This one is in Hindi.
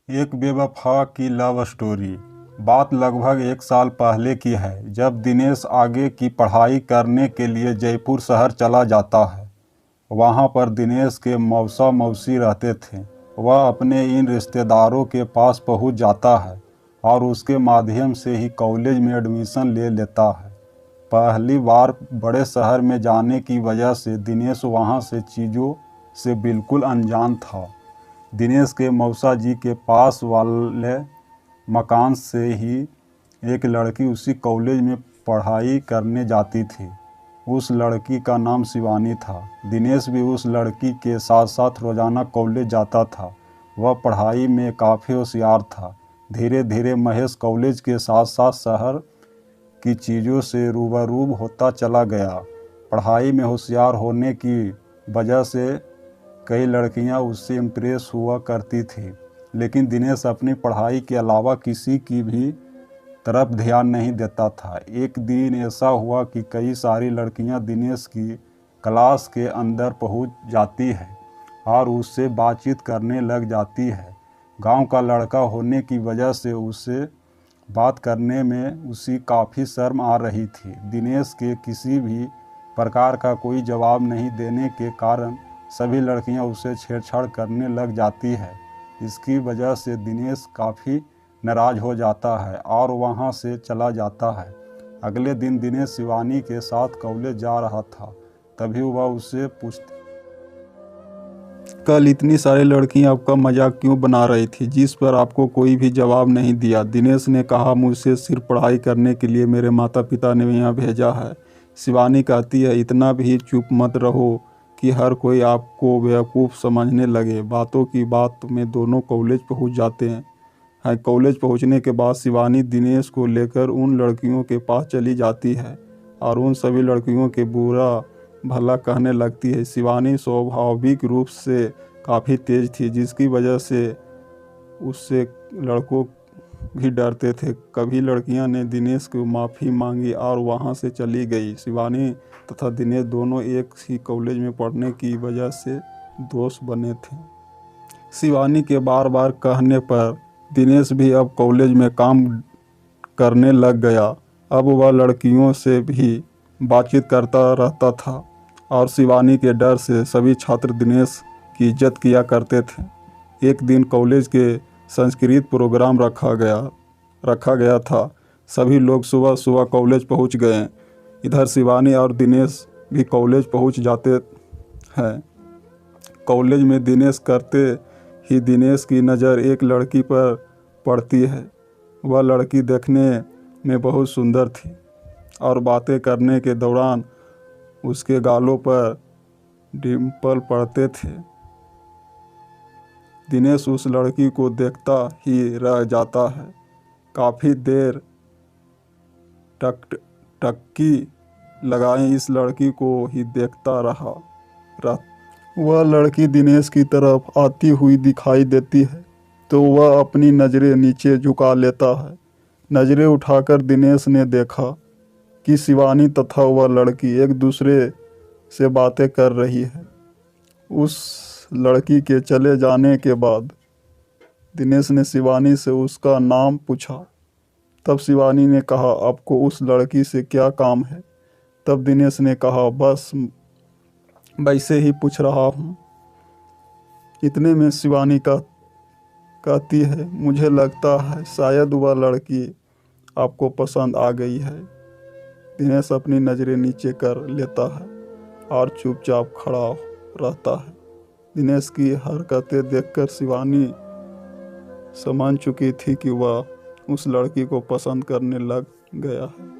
एक बेवफा की लव स्टोरी। बात लगभग 1 साल पहले की है, जब दिनेश आगे की पढ़ाई करने के लिए जयपुर शहर चला जाता है। वहाँ पर दिनेश के मौसा मौसी रहते थे। वह अपने इन रिश्तेदारों के पास पहुँच जाता है और उसके माध्यम से ही कॉलेज में एडमिशन ले लेता है। पहली बार बड़े शहर में जाने की वजह से दिनेश वहाँ से चीज़ों से बिल्कुल अनजान था। दिनेश के मौसा जी के पास वाले मकान से ही एक लड़की उसी कॉलेज में पढ़ाई करने जाती थी। उस लड़की का नाम शिवानी था। दिनेश भी उस लड़की के साथ साथ रोज़ाना कॉलेज जाता था। वह पढ़ाई में काफ़ी होशियार था। धीरे धीरे महेश कॉलेज के साथ साथ शहर की चीज़ों से रूबरू होता चला गया। पढ़ाई में होशियार होने की वजह से कई लड़कियां उससे इम्प्रेस हुआ करती थी, लेकिन दिनेश अपनी पढ़ाई के अलावा किसी की भी तरफ ध्यान नहीं देता था। एक दिन ऐसा हुआ कि कई सारी लड़कियां दिनेश की क्लास के अंदर पहुंच जाती है और उससे बातचीत करने लग जाती है। गांव का लड़का होने की वजह से उससे बात करने में उसे काफ़ी शर्म आ रही थी। दिनेश के किसी भी प्रकार का कोई जवाब नहीं देने के कारण सभी लड़कियां उससे छेड़छाड़ करने लग जाती है। इसकी वजह से दिनेश काफ़ी नाराज़ हो जाता है और वहां से चला जाता है। अगले दिन दिनेश शिवानी के साथ कॉलेज जा रहा था, तभी वह उससे पूछती, कल इतनी सारी लड़कियां आपका मजाक क्यों बना रही थी, जिस पर आपको कोई भी जवाब नहीं दिया। दिनेश ने कहा, मुझसे सिर्फ पढ़ाई करने के लिए मेरे माता पिता ने यहाँ भेजा है। शिवानी कहती है, इतना भी चुप मत रहो कि हर कोई आपको बेवकूफ़ समझने लगे। बातों की बात में दोनों कॉलेज पहुंच जाते हैं। कॉलेज पहुंचने के बाद शिवानी दिनेश को लेकर उन लड़कियों के पास चली जाती है और उन सभी लड़कियों के बुरा भला कहने लगती है। शिवानी स्वाभाविक रूप से काफ़ी तेज थी, जिसकी वजह से उससे लड़कों भी डरते थे। कभी लड़कियां ने दिनेश को माफ़ी मांगी और वहां से चली गई। शिवानी तथा दिनेश दोनों एक ही कॉलेज में पढ़ने की वजह से दोस्त बने थे। शिवानी के बार बार कहने पर दिनेश भी अब कॉलेज में काम करने लग गया। अब वह लड़कियों से भी बातचीत करता रहता था और शिवानी के डर से सभी छात्र दिनेश की इज्जत किया करते थे। एक दिन कॉलेज के संस्कृत प्रोग्राम रखा गया था। सभी लोग सुबह सुबह कॉलेज पहुंच गए। इधर शिवानी और दिनेश भी कॉलेज पहुंच जाते हैं। कॉलेज में दिनेश करते ही दिनेश की नज़र एक लड़की पर पड़ती है। वह लड़की देखने में बहुत सुंदर थी और बातें करने के दौरान उसके गालों पर डिम्पल पड़ते थे। दिनेश उस लड़की को देखता ही रह जाता है। काफ़ी देर टकटकी लगाए इस लड़की को ही देखता रहा। वह लड़की दिनेश की तरफ आती हुई दिखाई देती है तो वह अपनी नज़रें नीचे झुका लेता है। नज़रें उठाकर दिनेश ने देखा कि शिवानी तथा वह लड़की एक दूसरे से बातें कर रही है। उस लड़की के चले जाने के बाद दिनेश ने शिवानी से उसका नाम पूछा। तब शिवानी ने कहा, आपको उस लड़की से क्या काम है? तब दिनेश ने कहा, बस वैसे ही पूछ रहा हूँ। इतने में शिवानी कहती है, मुझे लगता है शायद वह लड़की आपको पसंद आ गई है। दिनेश अपनी नज़रें नीचे कर लेता है और चुपचाप खड़ा रहता है। दिनेश की हरकतें देखकर शिवानी समझ चुकी थी कि वह उस लड़की को पसंद करने लग गया है।